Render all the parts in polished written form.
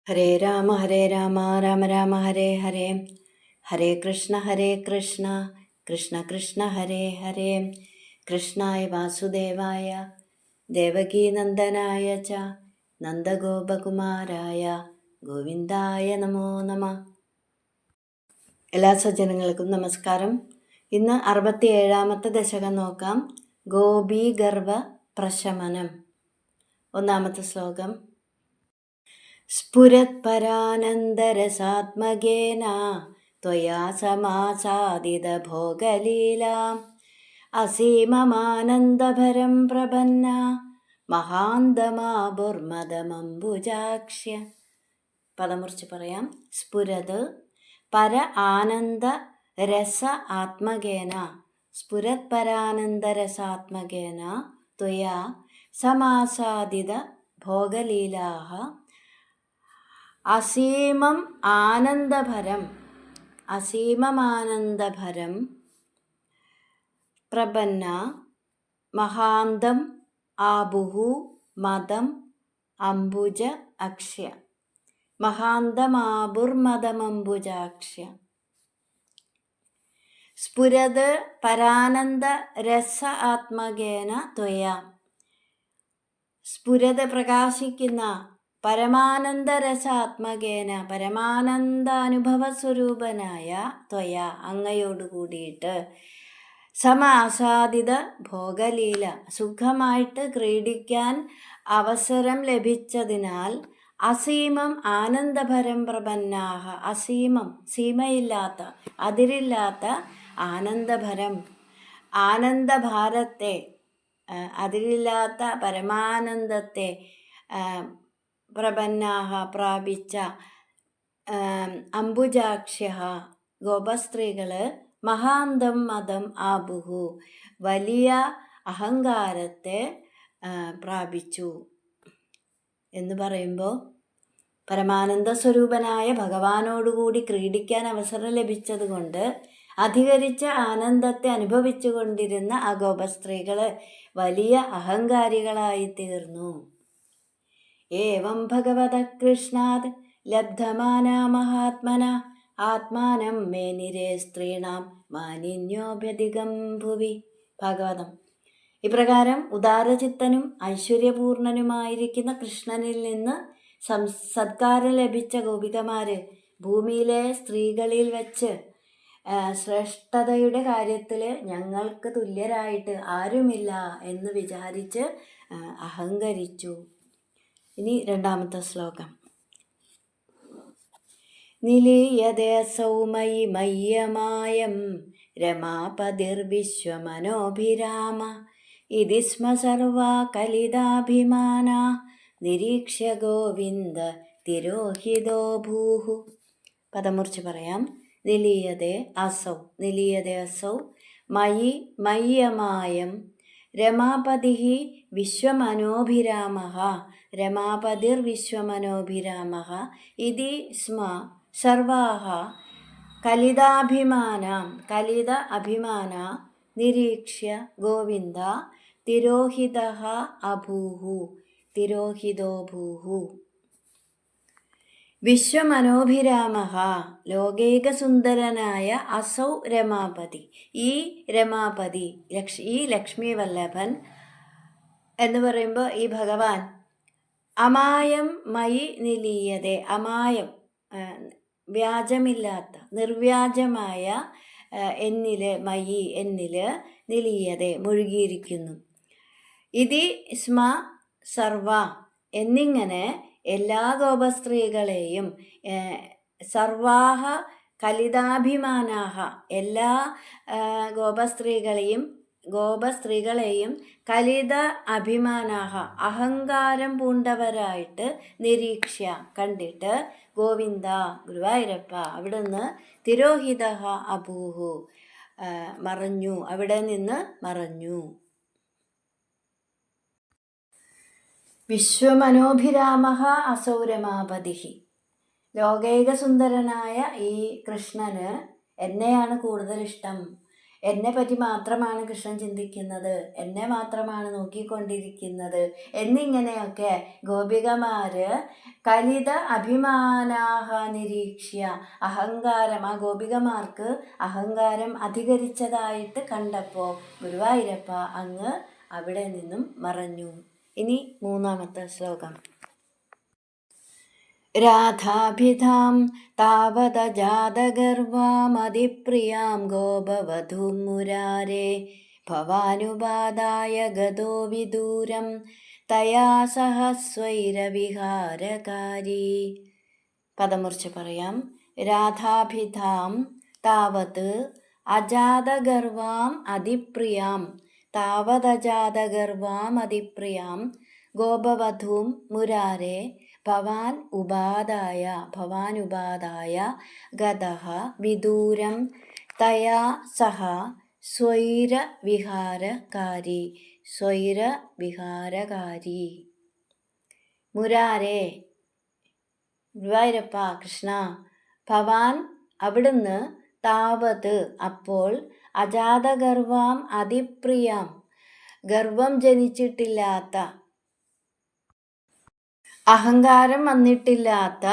ഹരേ രാമ രാമ രാമ ഹരേ ഹരേ. ഹരേ കൃഷ്ണ കൃഷ്ണ കൃഷ്ണ ഹരേ ഹരേ. കൃഷ്ണായ വാസുദേവായ ദേവകീനന്ദനായ ച നന്ദഗോപകുമാരായ ഗോവിന്ദായ നമോ നമ. എല്ലാ സജ്ജനങ്ങൾക്കും നമസ്കാരം. ഇന്ന് 67ാമത്തെ ദശകം നോക്കാം. ഗോപീഗർഭ പ്രശമനം. ഒന്നാമത്തെ ശ്ലോകം. സ്ഫുരത്പരാനന്ദരസാത്മകേന ത്വയാ സമാസാദിതഭോഗലീലാം അസീമമാനന്ദഭരം പ്രപന്ന മഹാന്തമാബുർമദമംബുജാക്ഷ്യ. പദമുറിച്ച് പറയാം. സ്ഫുരത് പര ആനന്ദ രസ ആത്മകേന സ്ഫുരത്പരാനന്ദരസാത്മകേന ത്വയാ സമാസാദിത ഭോഗലീലാഃ അസീമം ആനന്ദഭരം പ്രപന്ന മഹാന്തം ആബുഹു മദം അംബുജ അക്ഷ്യ. മഹാന്തമാബുർമദമംബുജാക്ഷ്യ. സ്ഫുരത് പരാനന്ദ രസ ആത്മകേന ത്വയാ. സ്ഫുരത് പ്രകാശിക്കുന്ന പരമാനന്ദരസാത്മകേന പരമാനന്ദാനുഭവസ്വരൂപനായ ത്വയ അങ്ങയോട് കൂടിയിട്ട് സമാസാദിത ഭോഗലീല സുഖമായിട്ട് ക്രീഡിക്കാൻ അവസരം ലഭിച്ചതിനാൽ അസീമം ആനന്ദഭരം പ്രപന്നാഹ അസീമം സീമയില്ലാത്ത അതിരില്ലാത്ത ആനന്ദഭരം ആനന്ദഭാരത്തെ അതിരില്ലാത്ത പരമാനന്ദത്തെ പ്രപന്നാഹ പ്രാപിച്ച അംബുജാക്ഷ്യ ഗോപസ്ത്രീകൾ മഹാന്തം മദം ആബുഹു വലിയ അഹങ്കാരത്തെ പ്രാപിച്ചു എന്ന് പറയുമ്പോൾ പരമാനന്ദ സ്വരൂപനായ ഭഗവാനോടുകൂടി ക്രീഡിക്കാൻ അവസരം ലഭിച്ചത് കൊണ്ട് അധികരിച്ച ആനന്ദത്തെ അനുഭവിച്ചു കൊണ്ടിരുന്ന ആ ഗോപസ്ത്രീകൾ വലിയ അഹങ്കാരികളായി തീർന്നു. ഏവം ഭഗവത കൃഷ്ണാത് ലബ്ധമാന മഹാത്മന ആത്മാനം മേ നിരേ സ്ത്രീണാം മാനിന്യോഭ്യധികം ഭുവി. ഭാഗവതം. ഇപ്രകാരം ഉദാരചിത്തനും ഐശ്വര്യപൂർണനുമായിരിക്കുന്ന കൃഷ്ണനിൽ നിന്ന് സത്കാരം ലഭിച്ച ഗോപികമാര് ഭൂമിയിലെ സ്ത്രീകളിൽ വെച്ച് ശ്രേഷ്ഠതയുടെ കാര്യത്തിൽ ഞങ്ങൾക്ക് തുല്യരായിട്ട് ആരുമില്ല എന്ന് വിചാരിച്ച് അഹങ്കരിച്ചു. ഇനി രണ്ടാമത്തെ ശ്ലോകം. നിലീയതേ സൗമയി മയ്യമായം രമാപതിർവിശ്വമനോഭിരാമ ഇതി സ്മ സർവാ കലിതാഭിമാന നിരീക്ഷ്യ ഗോവിന്ദ തിരോഹിതോ ഭൂഹു. പദമുറിച്ച് പറയാം. നിലീയതേ അസൗ മയി മയ്യമായം രമാപതിഃ വിശ്വമനോഭിരാമഃ രമാപതിർവിശ്വമനോഭിരാമഃ ഇതി സ്മ സർവാഃ കലിത അഭിമാന നിരീക്ഷ്യ ഗോവിന്ദ തിരോഹിതഃ തിരോഹിതോ ഭൂഹു. വിശ്വമനോഭിരാമഃ ലോകൈകസുന്ദരനായ അസൗ രമാപതി. ഈ രമാപതി ഈ ലക്ഷ്മി വല്ലഭൻ എന്ന് പറയുമ്പോൾ ഈ ഭഗവാൻ അമായം മയി നിലീയതേ അമായം വ്യാജമില്ലാത്ത നിർവ്യാജമായ എന്നില് മയി എന്നില് നിലീയതേ മുഴുകിയിരിക്കുന്നു. ഇതി സ്മ സർവ എന്നിങ്ങനെ എല്ലാ ഗോപസ്ത്രീകളെയും സർവാഹ കലിതാഭിമാനാഹ എല്ലാ ഗോപസ്ത്രീകളെയും കലിത അഭിമാനാഹ അഹങ്കാരം പൂണ്ടവരായിട്ട് നിരീക്ഷ്യ കണ്ടിട്ട് ഗോവിന്ദ ഗുരുവായൂരപ്പ അവിടുന്ന് തിരോഹിത അഭൂഹു മറഞ്ഞു അവിടെ നിന്ന് മറഞ്ഞു. വിശ്വമനോഭിരാമഃ അസൗ രമാപതിഃ. ലോകൈകസുന്ദരനായ ഈ കൃഷ്ണന് എന്നെയാണ് കൂടുതൽ ഇഷ്ടം. എന്നെ പറ്റി മാത്രമാണ് കൃഷ്ണൻ ചിന്തിക്കുന്നത്, എന്നെ മാത്രമാണ് നോക്കിക്കൊണ്ടിരിക്കുന്നത് എന്നിങ്ങനെയൊക്കെ ഗോപികമാര് കലിത അഭിമാനാഹ നിരീക്ഷ്യ, അഹങ്കാരം, ആ ഗോപികമാർക്ക് അഹങ്കാരം അധികരിച്ചതായിട്ട് കണ്ടപ്പോൾ ഗുരുവായൂരപ്പ അങ്ങ് അവിടെ നിന്നും മറഞ്ഞു. ഇനി 3-ാമത്തെ ശ്ലോകം. രാധാഭിധാം താവതജാതഗർവാമതിപ്രിയാം ഗോപവധൂം മുരാരേ ഭവാനുപാദായ ഗതോ വിദൂരം തയാ സഹ സ്വൈരവിഹാരകാരി. പദമുറിച്ച് പറയാം. രാധാഭിധാം താവത് അജാതഗർവാം അതിപ്രിയാം, താവതജാതഗർവാം അതിപ്രിയാം ഗോപവധൂം മുരാരേ ഭവാനുപാദായ ഗതഃ വിദൂരം തയാ സഹ സ്വൈരവിഹാരകാരി. മുരാരേ, ഗുരുവായൂരപ്പ കൃഷ്ണ, ഭവാൻ അവിടുന്ന്, താവത് അപ്പോൾ, അജാതഗർവാം അതിപ്രിയാം ഗർവം ജനിച്ചിട്ടില്ലാത്ത, അഹങ്കാരം വന്നിട്ടില്ലാത്ത,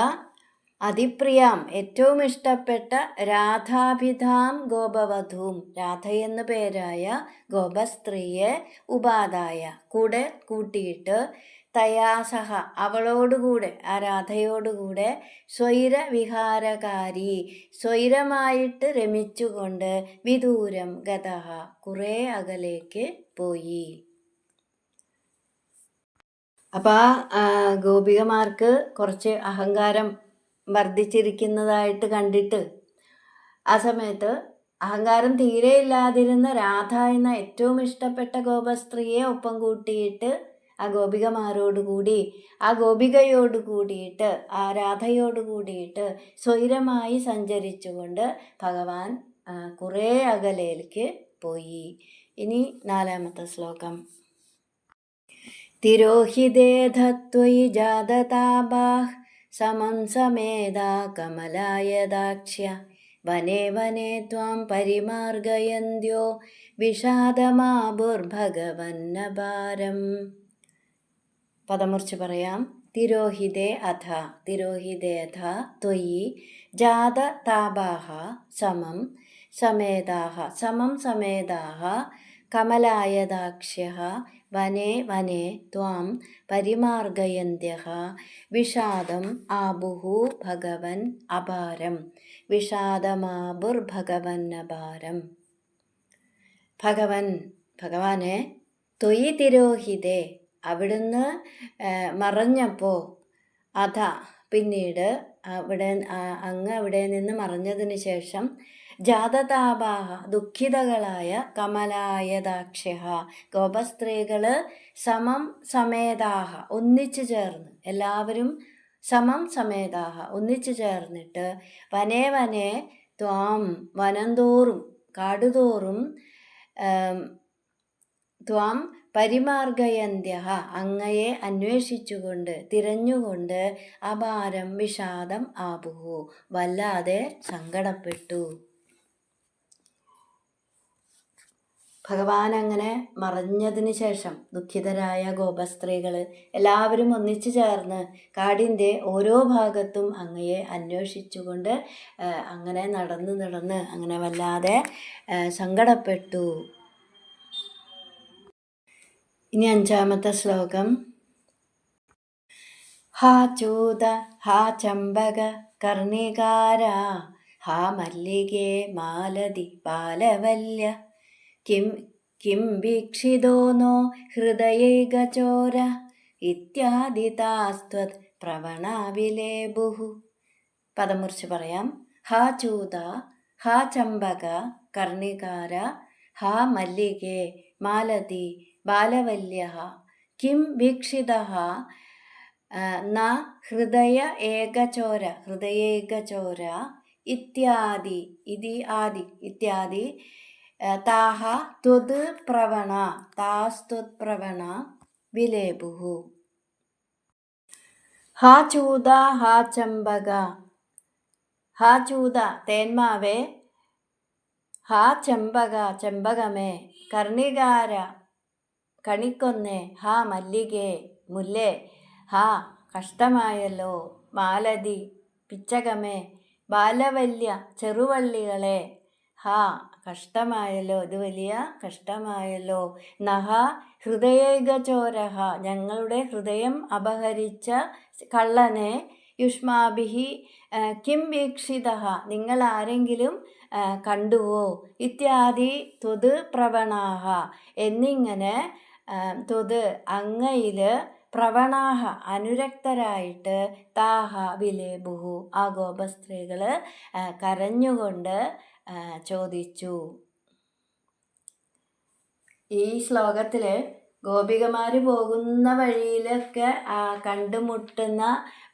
അതിപ്രിയാം ഏറ്റവും ഇഷ്ടപ്പെട്ട, രാധാഭിധാം ഗോപവധൂം രാധയെന്നു പേരായ ഗോപസ്ത്രീയെ, ഉപാദായ കൂടെ കൂട്ടിയിട്ട്, തയാസഹ അവളോടുകൂടെ, ആ രാധയോടുകൂടെ, സ്വൈരവിഹാരകാരി സ്വൈരമായിട്ട് രമിച്ചുകൊണ്ട്, വിദൂരം ഗതഃ കുറേ അകലേക്ക് പോയി. അപ്പം ആ ഗോപികമാർക്ക് കുറച്ച് അഹങ്കാരം വർദ്ധിച്ചിരിക്കുന്നതായിട്ട് കണ്ടിട്ട്, ആ സമയത്ത് അഹങ്കാരം തീരെ ഇല്ലാതിരുന്ന രാധ എന്ന ഏറ്റവും ഇഷ്ടപ്പെട്ട ഗോപസ്ത്രീയെ ഒപ്പം കൂട്ടിയിട്ട് ആ ഗോപികമാരോടുകൂടി, ആ ഗോപികയോട് കൂടിയിട്ട്, ആ രാധയോട് കൂടിയിട്ട് സ്വൈരമായി സഞ്ചരിച്ചുകൊണ്ട് ഭഗവാൻ കുറേ അകലേക്ക് പോയി. ഇനി 4-ാമത്തെ ശ്ലോകം. തിരോഹിതേധത്വയി ജാതതാപാഃ സമം സമേതാ കമലായദാക്ഷ്യ വനേ വനേ ത്വാം പരിമാർഗയന്ത്യോ വിഷാദമാഭുർഭഗവന്നപാരം. പദമുറിച്ച് പറയാം. തിരോഹിതേ അഥ ത്വയി ജാതതാപാഃ സമം സമേതാഃ കമലായദാക്ഷ്യഃ വനേ വനേ ത്വാം പരിമാർഗയന്ത്യഃ വിഷാദം ആബുഃ ഭഗവൻ അപാരം. വിഷാദമാബുർഭഗവന്നപാരം. ഭഗവാനെ ത്വയി തിരോഹിതേ അവിടുന്ന് മറഞ്ഞപ്പോൾ, അഥ പിന്നീട് അങ്ങ് അവിടെ നിന്ന് മറഞ്ഞതിന് ശേഷം, ജാതതാപാഹ ദുഃഖിതകളായ, കമലായദാക്ഷ്യഃ ഗോപസ്ത്രീകൾ, സമം സമേതാഹ ഒന്നിച്ചു ചേർന്ന്, എല്ലാവരും സമം സമേതാഹ ഒന്നിച്ചു ചേർന്നിട്ട്, വനേ വനേ ത്വാം വനംതോറും കാടുതോറും, ത്വാം പരിമാർഗയന്ത്യഃ അങ്ങയെ അന്വേഷിച്ചുകൊണ്ട് തിരഞ്ഞുകൊണ്ട്, അപാരം വിഷാദം ആബുഹു വല്ലാതെ സങ്കടപ്പെട്ടു. ഭഗവാൻ അങ്ങനെ മറഞ്ഞതിന് ശേഷം ദുഃഖിതരായ ഗോപസ്ത്രീകൾ എല്ലാവരും ഒന്നിച്ചു ചേർന്ന് കാടിൻ്റെ ഓരോ ഭാഗത്തും അങ്ങയെ അന്വേഷിച്ചുകൊണ്ട് അങ്ങനെ നടന്ന് അങ്ങനെ വല്ലാതെ സങ്കടപ്പെട്ടു. ഇനി 5-ാമത്തെ ശ്ലോകം. ഹാ ചൂത ഹാ ചമ്പക കർണികാര ഹാ മല്ലികേ മാലതി ബാലവല്യ കിം വീക്ഷിതോ നോ ഹൃദയൈകചോര ഇത്യാദി താസ്ത്വത് പ്രവണാവിലേബുഃ. പദമുറിച്ച് പറയാം. ഹാ ചൂത ഹാ ചമ്പക കർണികാര ഹാ മല്ലികേ മാലതി ബാലവല്യഃ കിം വീക്ഷിതഃ ന ഹൃദയ ഏകചോര ഇത്യാദി താഹ ത്വത് പ്രവണ വിലേബുഃ. ഹാ ചൂത ഹാ ചമ്പക. ഹാ ചൂത തേന്മാവേ, ഹാ ചെമ്പക ചെമ്പകമേ, കർണികാര കണിക്കൊന്നേ, ഹാ മല്ലികേ മുല്ലേ, ഹാ കഷ്ടമായല്ലോ മാലതി പിച്ചകമേ, ബാലവല്യ ചെറുവള്ളികളെ, ഹാ കഷ്ടമായല്ലോ, ഇത് വലിയ കഷ്ടമായല്ലോ. നഹ ഹൃദയൈകചോരഹ, ഞങ്ങളുടെ ഹൃദയം അപഹരിച്ച കള്ളനെ, യുഷ്മാഭിഹി കിം വീക്ഷിതഃ, നിങ്ങൾ ആരെങ്കിലും കണ്ടുവോ, ഇത്യാദി ത്വത് പ്രവണാഹ, എന്നിങ്ങനെ ത്വത് അങ്ങയിൽ പ്രവണാഹ അനുരക്തരായിട്ട് താഹ വിലേബുഹു, ആ ഗോപസ്ത്രീകൾ കരഞ്ഞുകൊണ്ട് ചോദിച്ചു. ഈ ശ്ലോകത്തിൽ ഗോപികമാർ പോകുന്ന വഴിയിലൊക്കെ കണ്ടുമുട്ടുന്ന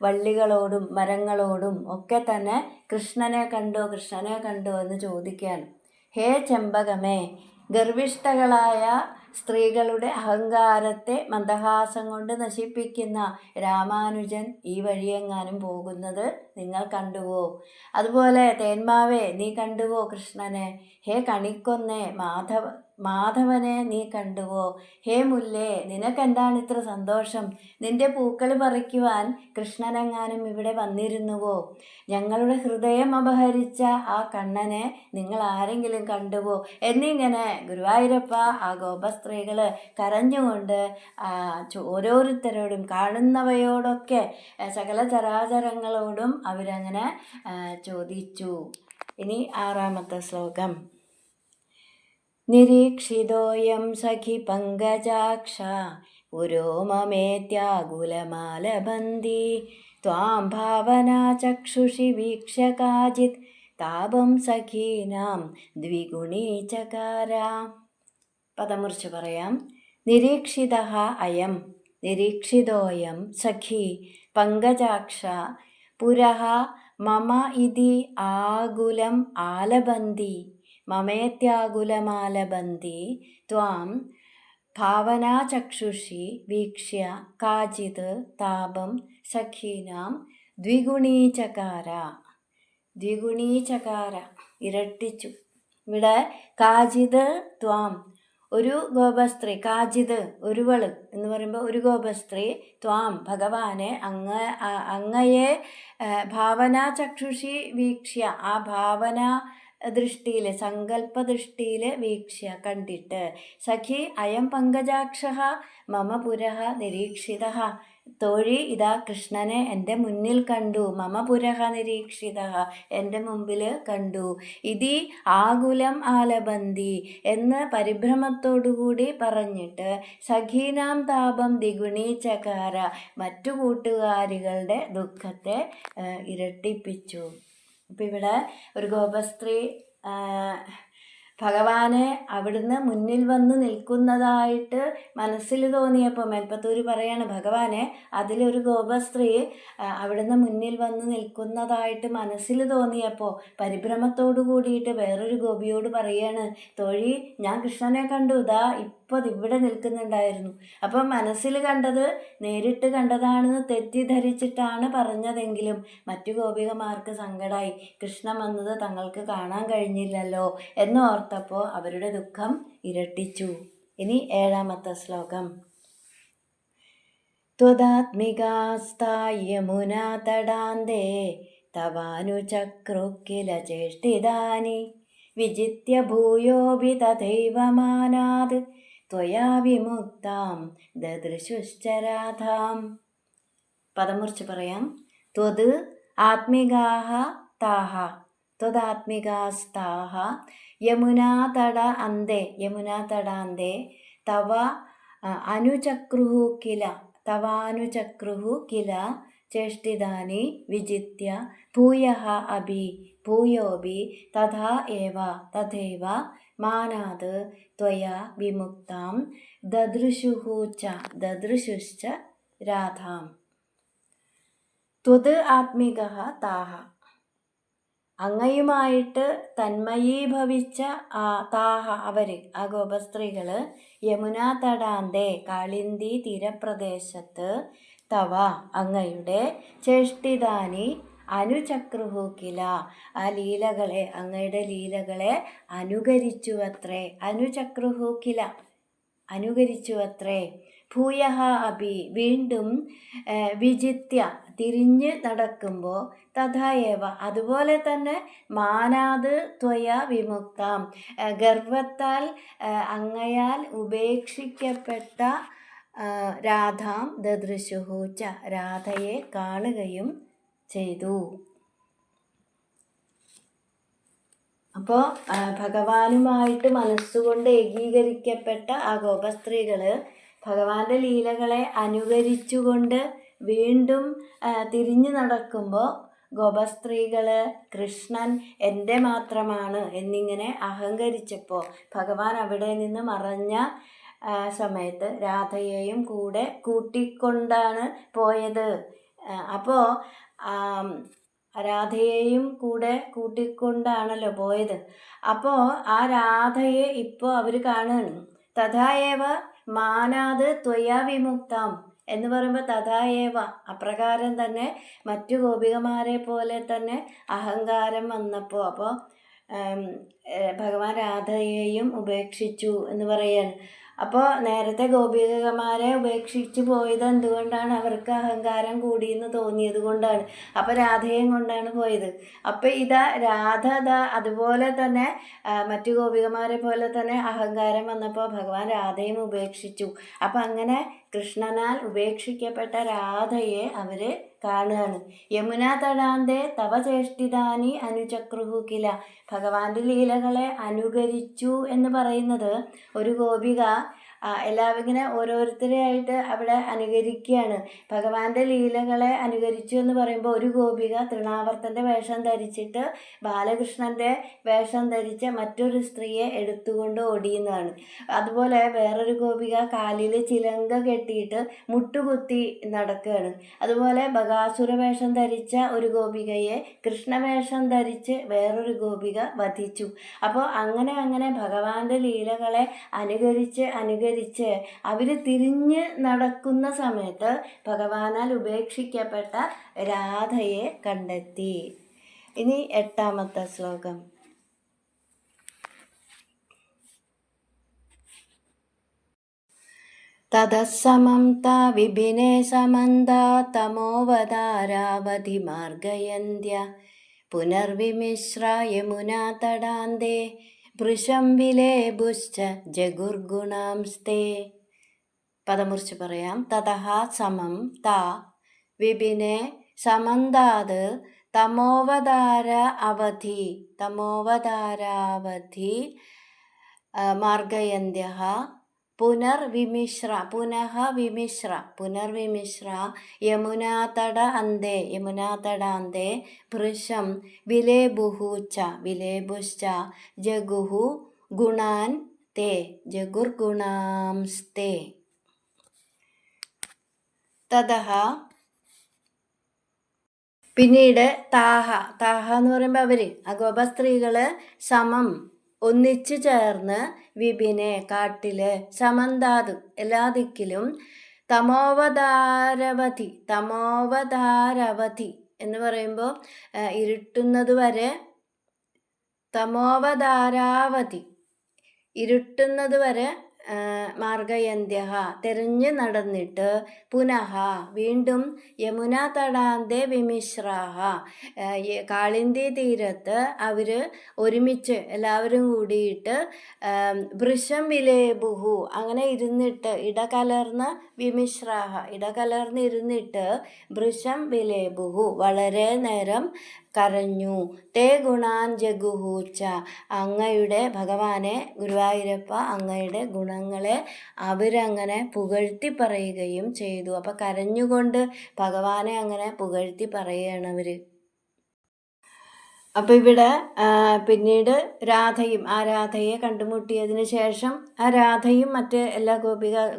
വള്ളികളോടും മരങ്ങളോടും ഒക്കെ തന്നെ കൃഷ്ണനെ കണ്ടോ കൃഷ്ണനെ കണ്ടോ എന്ന് ചോദിക്കുകയാണ്. ഹേ ചെമ്പകമേ, ഗർവിഷ്ഠകളായ സ്ത്രീകളുടെ അഹങ്കാരത്തെ മന്ദഹാസം കൊണ്ട് നശിപ്പിക്കുന്ന രാമാനുജൻ ഈ വഴിയെങ്ങാനും പോകുന്നത് നിങ്ങൾ കണ്ടുവോ? അതുപോലെ തേന്മാവേ, നീ കണ്ടുവോ കൃഷ്ണനെ? ഹേ കണിക്കൊന്നേ, മാധവനെ നീ കണ്ടുവോ? ഹേ മുല്ലേ, നിനക്കെന്താണ് ഇത്ര സന്തോഷം? നിന്റെ പൂക്കൾ പറിക്കുവാൻ കൃഷ്ണനെങ്ങാനും ഇവിടെ വന്നിരുന്നുവോ? ഞങ്ങളുടെ ഹൃദയം അപഹരിച്ച ആ കണ്ണനെ നിങ്ങൾ ആരെങ്കിലും കണ്ടുവോ? എന്നിങ്ങനെ ഗുരുവായൂരപ്പ ആ ഗോപസ്ത്രീകൾ കരഞ്ഞുകൊണ്ട് ഓരോരുത്തരോടും കാണുന്നവയോടൊക്കെ സകല ചരാചരങ്ങളോടും അവരങ്ങനെ ചോദിച്ചു. ഇനി 6ാമത്തെ ശ്ലോകം. നിരീക്ഷിതോയം സഖി പങ്കജാക്ഷ പുരോമമേത്യാകുലമാലബന്ധി ത്വാം ഭാവനാ ചക്ഷുഷി വീക്ഷ്യ കാചിത് താപം സഖീനാം ദ്വിഗുണീചകാര. പദമുറിച്ച് പറയാം. നിരീക്ഷിതഃ അയം, നിരീക്ഷിതോയം സഖി പങ്കജാക്ഷ പുരഃ മമ ഇതി ആകുലം ആലബന്തി മമേത്യാകുലമാലബന്തി ത്വാം ഭാവനാചക്ഷുഷി വീക്ഷ്യ കാചിത് താപം സഖീനാം ദ്വിഗുണീചകാര. ദ്വിഗുണീചകാര ഇരട്ടിച്ചു. ഇവിടെ കാചിത് ത്വാം ഒരു ഗോപസ്ത്രീ, കാചിത് ഒരുവള് എന്ന് പറയുമ്പോൾ ഒരു ഗോപസ്ത്രീ, ത്വാം ഭഗവാനെ അങ്ങയെ ഭാവനാചക്ഷുഷി വീക്ഷ്യ, ആ ഭാവന ദൃഷ്ടിയിൽ സങ്കല്പ ദൃഷ്ടിയിൽ വീക്ഷ്യ കണ്ടിട്ട്, സഖി അയം പങ്കജാക്ഷ മമ പുരഃ നിരീക്ഷിത, തോഴി ഇതാ കൃഷ്ണനെ എൻ്റെ മുന്നിൽ കണ്ടു, മമ പുരഃ നിരീക്ഷിത എൻ്റെ മുമ്പിൽ കണ്ടു, ഇതി ആകുലം ആലബന്തി എന്ന് പരിഭ്രമത്തോടുകൂടി പറഞ്ഞിട്ട്, സഖീനാം താപം ദ്വിഗുണീചകാര മറ്റു കൂട്ടുകാരികളുടെ ദുഃഖത്തെ ഇരട്ടിപ്പിച്ചു. അപ്പം ഇവിടെ ഒരു ഗോപസ്ത്രീ ഭഗവാനെ അവിടുന്ന് മുന്നിൽ വന്ന് നിൽക്കുന്നതായിട്ട് മനസ്സിൽ തോന്നിയപ്പോൾ മേൽപ്പത്തൂര് പറയാണ്, ഭഗവാനെ അതിലൊരു ഗോപസ്ത്രീ അവിടുന്ന് മുന്നിൽ വന്ന് നിൽക്കുന്നതായിട്ട് മനസ്സിൽ തോന്നിയപ്പോൾ പരിഭ്രമത്തോടു കൂടിയിട്ട് വേറൊരു ഗോപിയോട് പറയാണ്, തോഴി ഞാൻ കൃഷ്ണനെ കണ്ടു, ഇതാ ഇപ്പോൾ ഇവിടെ നിൽക്കുന്നുണ്ടായിരുന്നു. അപ്പം മനസ്സിൽ കണ്ടത് നേരിട്ട് കണ്ടതാണെന്ന് തെറ്റിദ്ധരിച്ചിട്ടാണ് പറഞ്ഞതെങ്കിലും മറ്റു ഗോപികമാർക്ക് സങ്കടമായി, കൃഷ്ണൻ വന്നത് തങ്ങൾക്ക് കാണാൻ കഴിഞ്ഞില്ലല്ലോ എന്നോർത്തപ്പോൾ അവരുടെ ദുഃഖം ഇരട്ടിച്ചു. ഇനി 7ാമത്തെ ശ്ലോകം. ത്വദാത്മികാസ്തായമുനാ തടാന്തേ തവാനുചക്രു കില ചേഷ്ടിതാനി വിജിത്യ ഭൂയോപി തഥൈവ മാനാത് ത്വയാ വിമുക്താം ദദൃശുശ്ചരാധാം. പദമുറിച്ച് പറയാം. ത്വത് ആത്മികാഹ താഹ, ത്വദാത്മികാസ്താഹ യമുനാതട അന്തേ, യമുനാതടാന്തേ തവ അനുചക്രുഹു കില, തവാനുചക്രുഹു കില ചേഷ്ടിതാനി വിജിത്യ ഭൂയഃ അഭി ഭൂയോപി തഥാ ഏവ തഥൈവ മാനാത് ത്വയാ വിമുക്താം ദദൃശുശ്ച രാധാം. ത്വത് ആത്മികഃ താഹ, അങ്ങയുമായിട്ട് തന്മയീഭവിച്ച താഹ അവർ, ആ ഗോപസ്ത്രീകൾ, യമുനാ തടാന്തേ കാളിന്തി തീരപ്രദേശത്ത്, തവ അങ്ങയുടെ ചേഷ്ടിതാനി അനുചക്രുഹു കില, ആ ലീലകളെ, അങ്ങയുടെ ലീലകളെ അനുകരിച്ചുവത്രേ. അനുചക്രുഹു കില, അനുകരിച്ചുവത്രേ. ഭൂയഃ അപി, വീണ്ടും വിജിത്യ, തിരിഞ്ഞ് നടക്കുമ്പോൾ, തഥാ ഏവ, അതുപോലെ തന്നെ, മാനാത് ത്വയ വിമുക്താം, ഗർവത്താൽ അങ്ങയാൽ ഉപേക്ഷിക്കപ്പെട്ട രാധാം ദദൃശുഹു ച, രാധയെ കാണുകയും ചെയ്തു. അപ്പോൾ ഭഗവാനുമായിട്ട് മനസ്സുകൊണ്ട് ഏകീകരിക്കപ്പെട്ട ആ ഗോപസ്ത്രീകൾ ഭഗവാന്റെ ലീലകളെ അനുകരിച്ചുകൊണ്ട് വീണ്ടും തിരിഞ്ഞു നടക്കുമ്പോൾ ഗോപസ്ത്രീകൾ കൃഷ്ണൻ എൻ്റെ മാത്രമാണ് എന്നിങ്ങനെ അഹങ്കരിച്ചപ്പോൾ ഭഗവാൻ അവിടെ നിന്ന് മറഞ്ഞ സമയത്ത് രാധയെയും കൂടെ കൂട്ടിക്കൊണ്ടാണ് പോയത്. അപ്പോൾ രാധയെയും കൂടെ കൂട്ടിക്കൊണ്ടാണല്ലോ പോയത്. അപ്പോൾ ആ രാധയെ ഇപ്പോൾ അവർ കാണുകയാണ്. തഥായേവ മാനാത് ത്വയാ വിമുക്താം എന്ന് പറയുമ്പോൾ തഥായേവ, അപ്രകാരം തന്നെ മറ്റു ഗോപികമാരെ പോലെ തന്നെ അഹങ്കാരം വന്നപ്പോൾ അപ്പോൾ ഭഗവാൻ രാധയെയും ഉപേക്ഷിച്ചു എന്ന് പറയാണ്. അപ്പോൾ നേരത്തെ ഗോപികമാരെ ഉപേക്ഷിച്ച് പോയത് എന്തുകൊണ്ടാണ്? അവർക്ക് അഹങ്കാരം കൂടിയെന്ന് തോന്നിയത് കൊണ്ടാണ്. അപ്പോൾ രാധയും കൊണ്ടാണ് പോയത്. അപ്പോൾ രാധ അതുപോലെ തന്നെ മറ്റു ഗോപികമാരെ പോലെ തന്നെ അഹങ്കാരം വന്നപ്പോൾ ഭഗവാൻ രാധയും ഉപേക്ഷിച്ചു. അപ്പം അങ്ങനെ കൃഷ്ണനാൽ ഉപേക്ഷിക്കപ്പെട്ട രാധയെ അവർ കാണുകയാണ്. യമുനാ തടാന്തേ തവ ചേഷ്ടിതാനി അനുചക്രുഹു കില, ഭഗവാന്റെ ലീലകളെ അനുകരിച്ചു എന്ന് പറയുന്നത് ഒരു ഗോപിക എല്ലാവരും ഇങ്ങനെ ഓരോരുത്തരെയായിട്ട് അവിടെ അനുകരിക്കുകയാണ്. ഭഗവാന്റെ ലീലകളെ അനുകരിച്ചു എന്ന് പറയുമ്പോൾ ഒരു ഗോപിക തൃണാവർത്തൻ്റെ വേഷം ധരിച്ചിട്ട് ബാലകൃഷ്ണൻ്റെ വേഷം ധരിച്ച മറ്റൊരു സ്ത്രീയെ എടുത്തുകൊണ്ട് ഓടിയുന്നതാണ്. അതുപോലെ വേറൊരു ഗോപിക കാലിൽ ചിലങ്ക കെട്ടിയിട്ട് മുട്ടുകുത്തി നടക്കുകയാണ്. അതുപോലെ ബകാസുര വേഷം ധരിച്ച ഒരു ഗോപികയെ കൃഷ്ണവേഷം ധരിച്ച് വേറൊരു ഗോപിക വധിച്ചു. അപ്പോൾ അങ്ങനെ ഭഗവാന്റെ ലീലകളെ അനുകരിച്ച് അവർ തിരിഞ്ഞ് നടക്കുന്ന സമയത്ത് ഭഗവാനാൽ ഉപേക്ഷിക്കപ്പെട്ട രാധയെ കണ്ടെത്തി. ഇനി 8ാമത്തെ ശ്ലോകം. തതസ്സമം താ വിപിനേ സമന്താ തമോവതാരാവധി മാർഗയന്ത്യ പുനർവിമിശ്ര യമുനാ തടാന്തേ ഭൃശം വിലേബുശ്ച ജഗുർഗുണാംസ്തേ. പദമുറിച്ച് പറയാം. തതഃ സമം താ വിപിനെ സമന്താത് തമോവതാരാവധി മാർഗയന്ത്യഃ പുനർവിമിശ്ര യമുനാതടാന്തേ ഭൃശം വിലേബുശ്ച ജഗുഹു ഗുണാൻ തേ ജഗുർഗുണാംസ്തേ. തതഃ, പിന്നീട് താഹ എന്ന് പറയുമ്പോൾ അവർ ആ ഗോപസ്ത്രീകൾ സമം ഒന്നിച്ചു ചേർന്ന് വിപിനെ കാട്ടില് സമന്താത് എല്ലാ ദിക്കിലും തമോവതാരവധി എന്ന് പറയുമ്പോൾ ഇരുട്ടുന്നത് വരെ ഇരുട്ടുന്നത് വരെ മാർഗയന്ത്യ തെരഞ്ഞു നടന്നിട്ട് പുനഃ വീണ്ടും യമുനാ തടാന്തേ വിമിശ്രാഹ കാളിന്തി തീരത്ത് അവർ ഒരുമിച്ച് എല്ലാവരും കൂടിയിട്ട് വൃഷം വിലേബുഹു അങ്ങനെ ഇരുന്നിട്ട് ഇടകലർന്ന് ഇരുന്നിട്ട് വൃഷം വിലേബുഹു വളരെ നേരം കരഞ്ഞു. തേ ഗുണാൻ ജഗുഹൂച്ച അങ്ങയുടെ ഭഗവാനെ ഗുരുവായൂരപ്പ അങ്ങയുടെ ഗുണങ്ങളെ അവരങ്ങനെ പുകഴ്ത്തി പറയുകയും ചെയ്തു. അപ്പം കരഞ്ഞുകൊണ്ട് ഭഗവാനെ അങ്ങനെ പുകഴ്ത്തി പറയുകയാണ് അവർ. അപ്പോൾ ഇവിടെ പിന്നീട് ആ രാധയെ കണ്ടുമുട്ടിയതിന് ശേഷം ആ രാധയും മറ്റ് എല്ലാ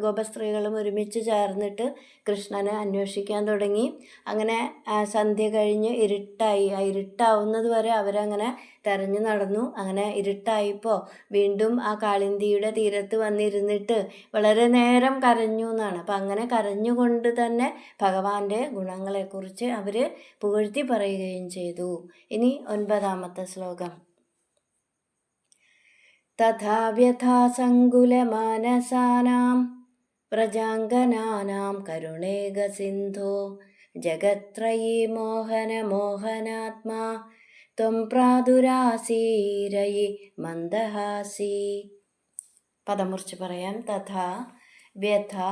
ഗോപസ്ത്രീകളും ഒരുമിച്ച് ചേർന്നിട്ട് കൃഷ്ണനെ അന്വേഷിക്കാൻ തുടങ്ങി. അങ്ങനെ സന്ധ്യ കഴിഞ്ഞ് ഇരുട്ടായി. ആ ഇരുട്ടാവുന്നത് വരെ അവരങ്ങനെ തെരഞ്ഞു നടന്നു. അങ്ങനെ ഇരുട്ടായപ്പോൾ വീണ്ടും ആ കാളിന്തിയുടെ തീരത്ത് വന്നിരുന്നിട്ട് വളരെ നേരം കരഞ്ഞു എന്നാണ്. അപ്പം അങ്ങനെ കരഞ്ഞുകൊണ്ട് തന്നെ ഭഗവാന്റെ ഗുണങ്ങളെക്കുറിച്ച് അവർ പുകഴ്ത്തി പറയുകയും ചെയ്തു. ഇനി 9ാമത്തെ ശ്ലോകം. തഥാ വ്യഥാസങ്കുലമാനസാനാം വ്രജാംഗനാനാം കരുണേകസിന്ധോ ജഗത്രയീ മോഹനാത്മാ ത്വം പ്രാദുരാസീരയി മന്ദഹാസി. പദമുറിച്ച് പറയാം. തഥാ വ്യഥാ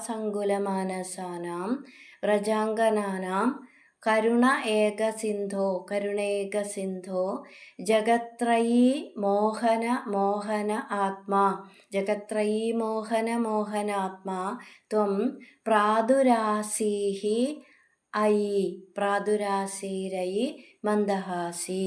സങ്കുലമാനസാനാം വ്രജാംഗനാനാം കരുണേകസിന്ധോ ജഗത്രയീ മോഹനാത്മാ ത്വം പ്രാദുരാസീരയി മന്ദഹാസി.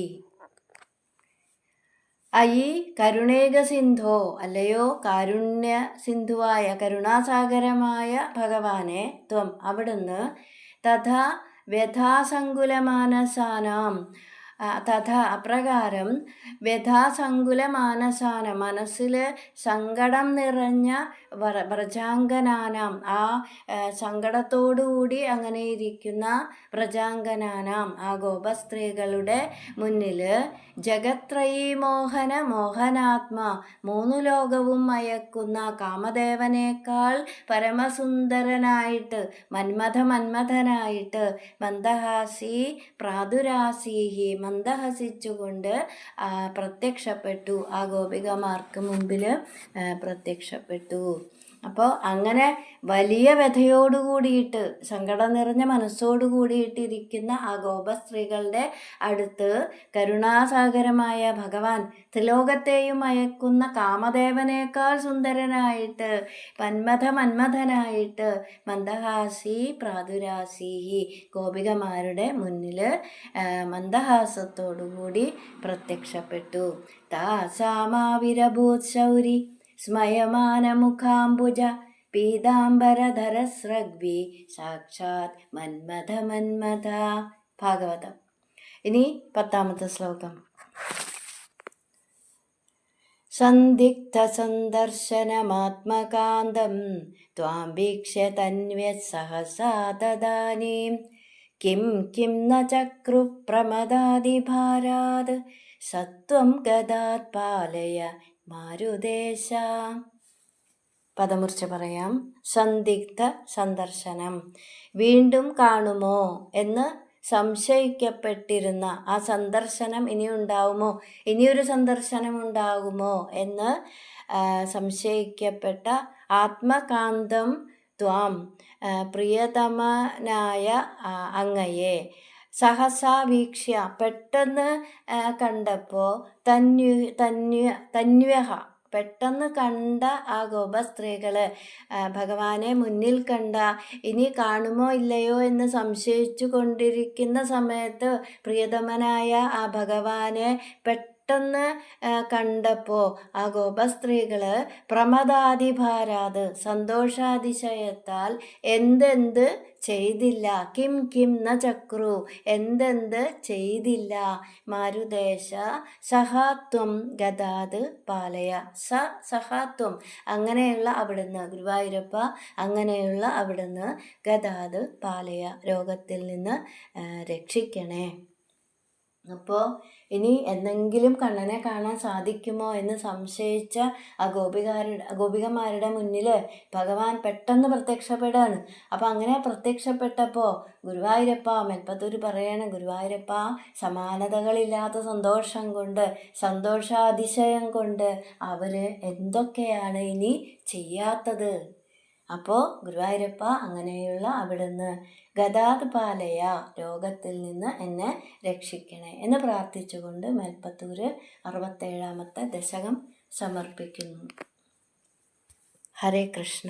അയി കരുണേകസിന്ധോ, അല്ലയോ കാരുണ്യ സിന്ധുവായ കരുണാസാഗരമായ ഭഗവാനെ, ത്വം അവിടുന്ന്, തഥാ വ്യഥാസങ്കുലമാനസാനാം അപ്രകാരം വ്യഥാസങ്കുലമാനസാനം മനസ്സിൽ സങ്കടം നിറഞ്ഞ വ്രജാംഗനാനാം ആ സങ്കടത്തോടുകൂടി അങ്ങനെ ഇരിക്കുന്ന വ്രജാംഗനാനാം ആ ഗോപസ്ത്രീകളുടെ മുന്നിൽ ജഗത്രയീ മോഹനാത്മാ 3 ലോകവും മയക്കുന്ന കാമദേവനേക്കാൾ പരമസുന്ദരനായിട്ട് മന്മഥനായിട്ട് മന്ദഹാസി പ്രാദുരാസീഹി മന്ദഹസിച്ചുകൊണ്ട് പ്രത്യക്ഷപ്പെട്ടു. ആ ഗോപികമാർക്ക് മുമ്പിൽ പ്രത്യക്ഷപ്പെട്ടു. അപ്പോൾ അങ്ങനെ വലിയ വ്യഥയോടുകൂടിയിട്ട് സങ്കടം നിറഞ്ഞ മനസ്സോടുകൂടിയിട്ടിരിക്കുന്ന ആ ഗോപസ്ത്രീകളുടെ അടുത്ത് കരുണാസാഗരമായ ഭഗവാൻ ത്രിലോകത്തെയും മയക്കുന്ന കാമദേവനേക്കാൾ സുന്ദരനായിട്ട് മന്മഥനായിട്ട് മന്ദഹാസി പ്രാദുരാസീഹി ഗോപികമാരുടെ മുന്നിൽ മന്ദഹാസത്തോടുകൂടി പ്രത്യക്ഷപ്പെട്ടു. താസാമാവിരഭൂത് ശൗരി സ്മയമാനമുഖാംബുജ പീതാംബരധരസ്രഗ്വി സാക്ഷാത് മന്മഥ. ഭാഗവതം. ഇനി 10ാമത്തെ ശ്ലോകം. സന്ദിഗ്ധസന്ദർശനമാത്മകാന്തം ത്വാം വീക്ഷ്യ തന്വ്യസഹസാ തദാനീം കിം ന ചക്രു പ്രമദാദിഭാരാത് സത്വം ഗദാത് പാലയ മാരുദേശ. പദമുറിച്ച് പറയാം. സന്ദിഗ്ധ സന്ദർശനം, വീണ്ടും കാണുമോ എന്ന് സംശയിക്കപ്പെട്ടിരുന്ന ആ സന്ദർശനം ഇനിയൊരു സന്ദർശനം ഉണ്ടാകുമോ എന്ന് സംശയിക്കപ്പെട്ട ആത്മകാന്തം ത്വാം പ്രിയതമനായ അങ്ങയെ സഹസാ വീക്ഷ്യ പെട്ടെന്ന് കണ്ടപ്പോൾ തന്വ്യഹ പെട്ടെന്ന് കണ്ട ആ ഗോപസ്ത്രീകള് ഭഗവാനെ മുന്നിൽ കണ്ട ഇനി കാണുമോ ഇല്ലയോ എന്ന് സംശയിച്ചു കൊണ്ടിരിക്കുന്ന സമയത്ത് പ്രിയതമനായ ആ ഭഗവാനെ പെട്ടെന്ന് കണ്ടപ്പോൾ ആ ഗോപസ്ത്രീകള് പ്രമദാദിഭാരാത് സന്തോഷാതിശയത്താൽ എന്തെന്ത് ചെയ്തില്ല, കിം ന ചക്രു എന്തെന്ത് ചെയ്തില്ല, മാരുദേശ സഹാത്വം ഗദാത് പാലയ സഹാത്വം അങ്ങനെയുള്ള അവിടുന്ന് ഗുരുവായൂരപ്പ അങ്ങനെയുള്ള അവിടുന്ന് ഗദാത് പാലയ രോഗത്തിൽ നിന്ന് രക്ഷിക്കണേ. അപ്പോൾ ഇനി എന്തെങ്കിലും കണ്ണനെ കാണാൻ സാധിക്കുമോ എന്ന് സംശയിച്ച ആ ഗോപികമാരുടെ മുന്നിൽ ഭഗവാൻ പെട്ടെന്ന് പ്രത്യക്ഷപ്പെടുകയാണ്. അപ്പം അങ്ങനെ പ്രത്യക്ഷപ്പെട്ടപ്പോൾ ഗുരുവായൂരപ്പ മേൽപ്പത്തൂർ പറയാണ്, ഗുരുവായൂരപ്പ സമാനതകളില്ലാത്ത സന്തോഷം കൊണ്ട് സന്തോഷാതിശയം കൊണ്ട് അവർ എന്തൊക്കെയാണ് ഇനി ചെയ്യാത്തത്. അപ്പോൾ ഗുരുവായൂരപ്പ അങ്ങനെയുള്ള അവിടുന്ന് ഗദാത് പാലയ രോഗത്തിൽ നിന്ന് എന്നെ രക്ഷിക്കണേ എന്ന് പ്രാർത്ഥിച്ചുകൊണ്ട് മേൽപ്പത്തൂർ 67ാമത്തെ ദശകം സമർപ്പിക്കുന്നു. ഹരേ കൃഷ്ണ.